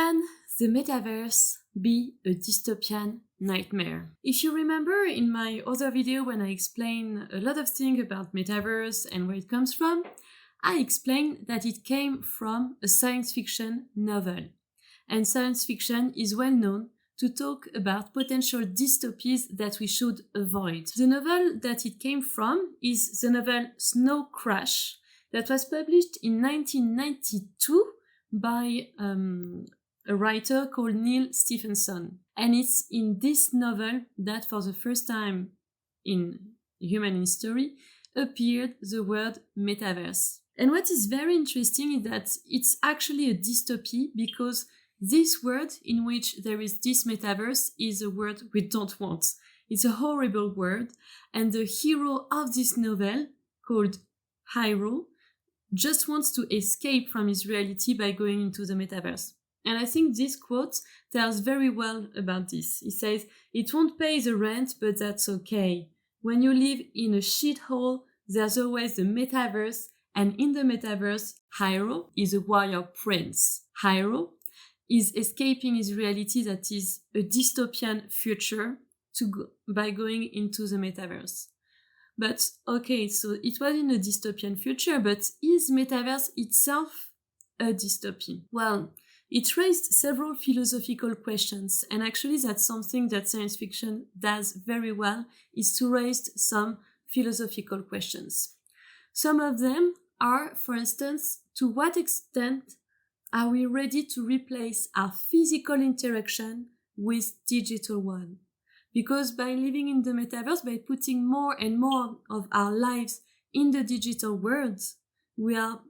Can the metaverse be a dystopian nightmare? If you remember in my other video when I explained a lot of things about metaverse and where it comes from, I explained that it came from a science fiction novel. And science fiction is well known to talk about potential dystopies that we should avoid. The novel that it came from is the novel Snow Crash that was published in 1992 by a writer called Neil Stephenson. And it's in this novel that for the first time in human history appeared the word metaverse. And what is very interesting is that it's actually a dystopy because this word in which there is this metaverse is a word we don't want. It's a horrible word, and the hero of this novel, called Hiro, just wants to escape from his reality by going into the metaverse. And I think this quote tells very well about this. He says, "It won't pay the rent, but that's okay. When you live in a shithole, there's always the metaverse, and in the metaverse, Hiro is a warrior prince." Hiro is escaping his reality that is a dystopian future by going into the metaverse. But okay, so it was in a dystopian future, but is metaverse itself a dystopy? Well, it raised several philosophical questions, and actually that's something that science fiction does very well, is to raise some philosophical questions. Some of them are, for instance, to what extent are we ready to replace our physical interaction with digital one? Because by living in the metaverse, by putting more and more of our lives in the digital world, we are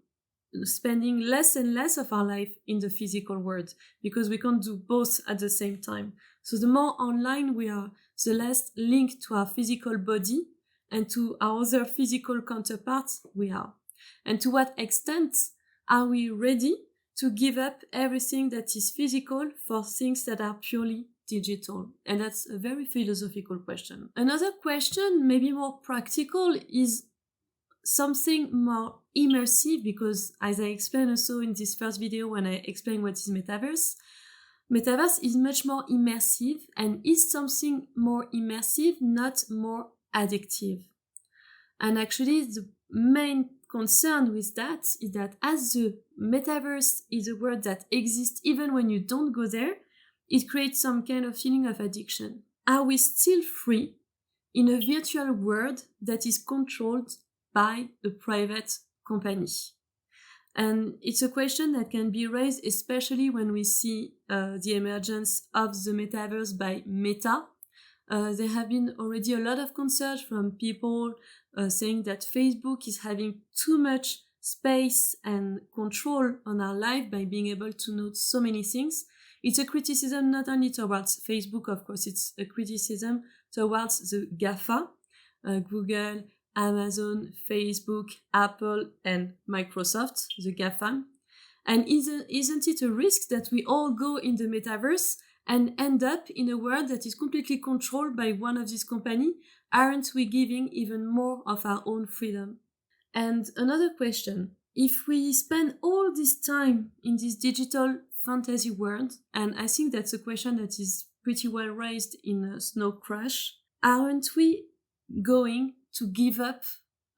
spending less and less of our life in the physical world because we can't do both at the same time. So the more online we are, the less linked to our physical body and to our other physical counterparts we are. And to what extent are we ready to give up everything that is physical for things that are purely digital? And that's a very philosophical question. Another question, maybe more practical, is something more immersive, because as I explained also in this first video when I explained what is metaverse is much more immersive and is something more immersive, not more addictive. And actually the main concern with that is that as the metaverse is a word that exists even when you don't go there, it creates some kind of feeling of addiction. Are we still free in a virtual world that is controlled by a private company? And it's a question that can be raised especially when we see the emergence of the metaverse by Meta. There have been already a lot of concerns from people saying that Facebook is having too much space and control on our life by being able to know so many things. It's a criticism not only towards Facebook, of course, it's a criticism towards the GAFA, Google, Amazon, Facebook, Apple, and Microsoft, the GAFA. And isn't it a risk that we all go in the metaverse and end up in a world that is completely controlled by one of these companies? Aren't we giving even more of our own freedom? And another question, if we spend all this time in this digital fantasy world, and I think that's a question that is pretty well raised in Snow Crash, aren't we going to give up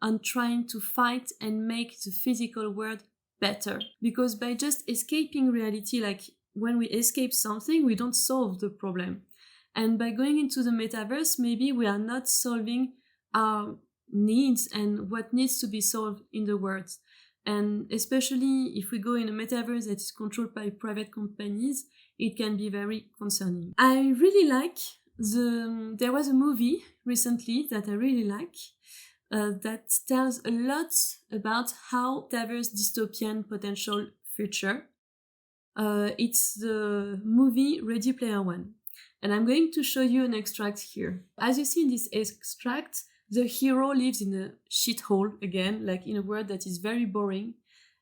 on trying to fight and make the physical world better? Because by just escaping reality, like when we escape something, we don't solve the problem. And by going into the metaverse, maybe we are not solving our needs and what needs to be solved in the world. And especially if we go in a metaverse that is controlled by private companies, it can be very concerning. I really like there was a movie recently that I really like that tells a lot about how diverse dystopian potential future. It's the movie Ready Player One. And I'm going to show you an extract here. As you see in this extract, the hero lives in a shithole again, like in a world that is very boring.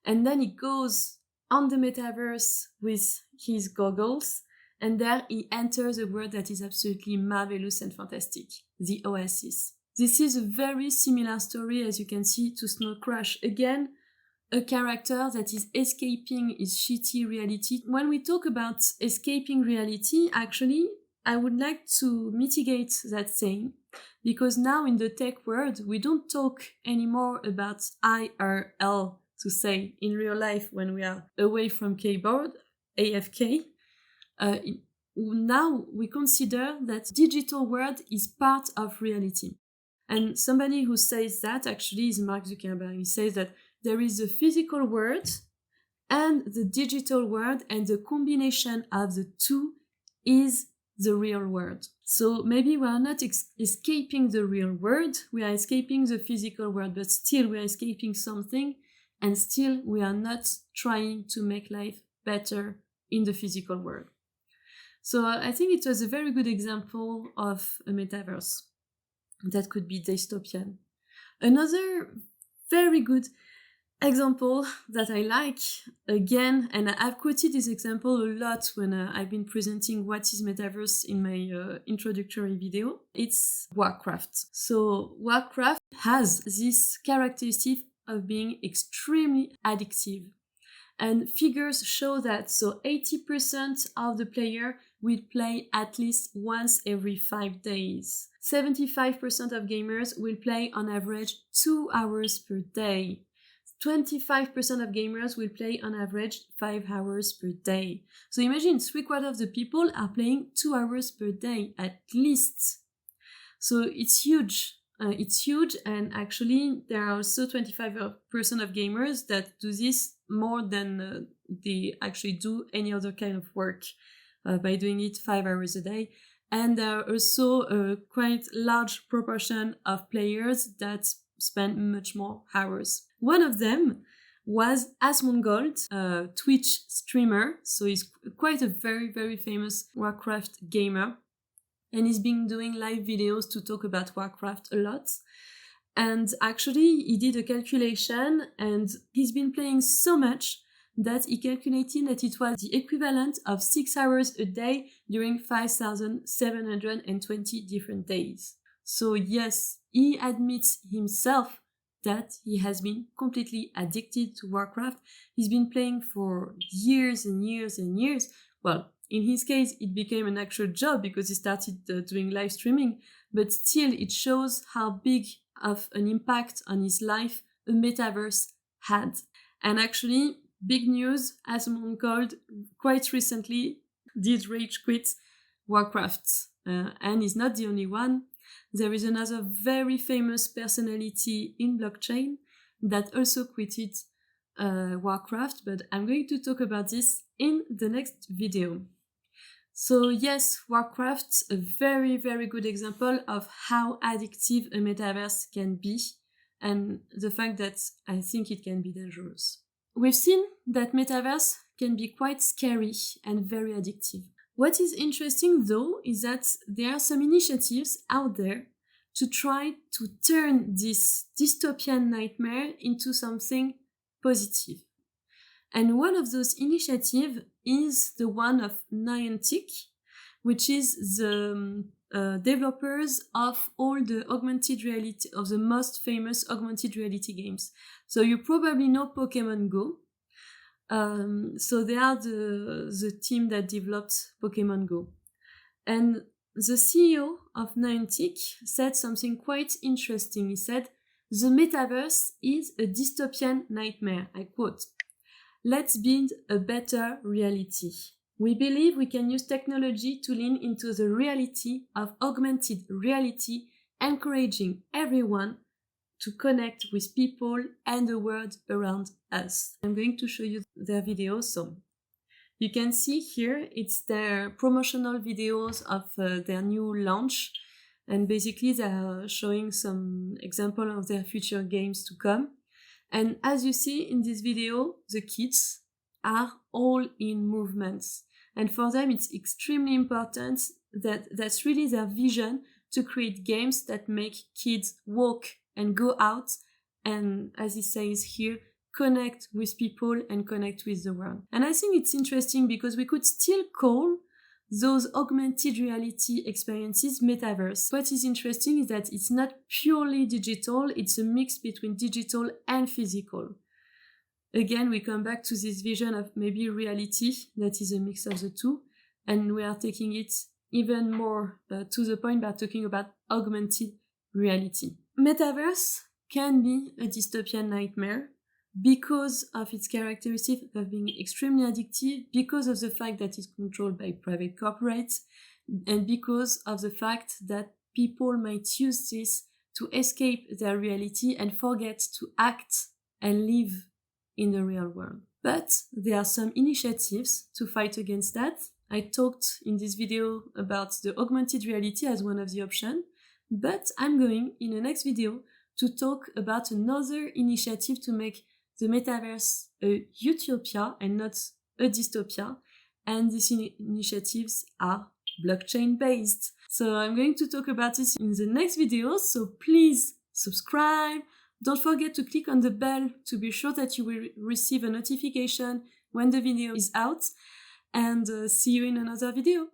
And then he goes on the metaverse with his goggles, and there he enters a world that is absolutely marvelous and fantastic, the Oasis. This is a very similar story, as you can see, to Snow Crash. Again, a character that is escaping his shitty reality. When we talk about escaping reality, actually, I would like to mitigate that saying, because now in the tech world, we don't talk anymore about IRL, to say in real life when we are away from keyboard, AFK. Now we consider that digital world is part of reality. And somebody who says that actually is Mark Zuckerberg. He says that there is a physical world and the digital world, and the combination of the two is the real world. So maybe we are not escaping the real world, we are escaping the physical world, but still we are escaping something, and still we are not trying to make life better in the physical world. So I think it was a very good example of a metaverse that could be dystopian. Another very good example that I like, again, and I've quoted this example a lot when I've been presenting what is metaverse in my introductory video, it's Warcraft. So Warcraft has this characteristic of being extremely addictive. And figures show that, so 80% of the player will play at least once every 5 days. 75% of gamers will play on average 2 hours per day. 25% of gamers will play on average 5 hours per day. So imagine 3/4 of the people are playing 2 hours per day at least. So it's huge. And actually there are also 25% of gamers that do this more than they actually do any other kind of work by doing it 5 hours a day. And there are also a quite large proportion of players that spend much more hours. One of them was Asmongold, a Twitch streamer, so he's quite a very, very famous Warcraft gamer. And he's been doing live videos to talk about Warcraft a lot. And actually, he did a calculation, and he's been playing so much that he calculated that it was the equivalent of 6 hours a day during 5,720 different days. So yes, he admits himself that he has been completely addicted to Warcraft. He's been playing for years and years and years. Well, in his case, it became an actual job because he started doing live streaming, but still it shows how big of an impact on his life a metaverse had. And actually, big news, Asmongold quite recently did rage quit Warcraft. And he's not the only one. There is another very famous personality in blockchain that also quitted Warcraft, but I'm going to talk about this in the next video. So yes, Warcraft, a very, very good example of how addictive a metaverse can be, and the fact that I think it can be dangerous. We've seen that metaverse can be quite scary and very addictive. What is interesting though is that there are some initiatives out there to try to turn this dystopian nightmare into something positive. And one of those initiatives is the one of Niantic, which is the developers of all the augmented reality, of the most famous augmented reality games. So you probably know Pokemon Go. So they are the team that developed Pokemon Go. And the CEO of Niantic said something quite interesting. He said, "The metaverse is a dystopian nightmare." I quote, "Let's build a better reality. We believe we can use technology to lean into the reality of augmented reality, encouraging everyone to connect with people and the world around us." I'm going to show you their video. So you can see here, it's their promotional videos of their new launch. And basically they're showing some example of their future games to come. And as you see in this video, the kids are all in movements. And for them, it's extremely important that that's really their vision, to create games that make kids walk and go out. And as it says here, connect with people and connect with the world. And I think it's interesting because we could still call those augmented reality experiences metaverse. What is interesting is that it's not purely digital, it's a mix between digital and physical. again, we come back to this vision of maybe reality that is a mix of the two, and we are taking it even more to the point by talking about augmented reality. Metaverse can be a dystopian nightmare because of its characteristic of being extremely addictive, because of the fact that it's controlled by private corporates, and because of the fact that people might use this to escape their reality and forget to act and live in the real world. But there are some initiatives to fight against that. I talked in this video about the augmented reality as one of the options, but I'm going in the next video to talk about another initiative to make the metaverse a utopia and not a dystopia, and these initiatives are blockchain based. So I'm going to talk about this in the next video, so please subscribe. Don't forget to click on the bell to be sure that you will receive a notification when the video is out, and see you in another video.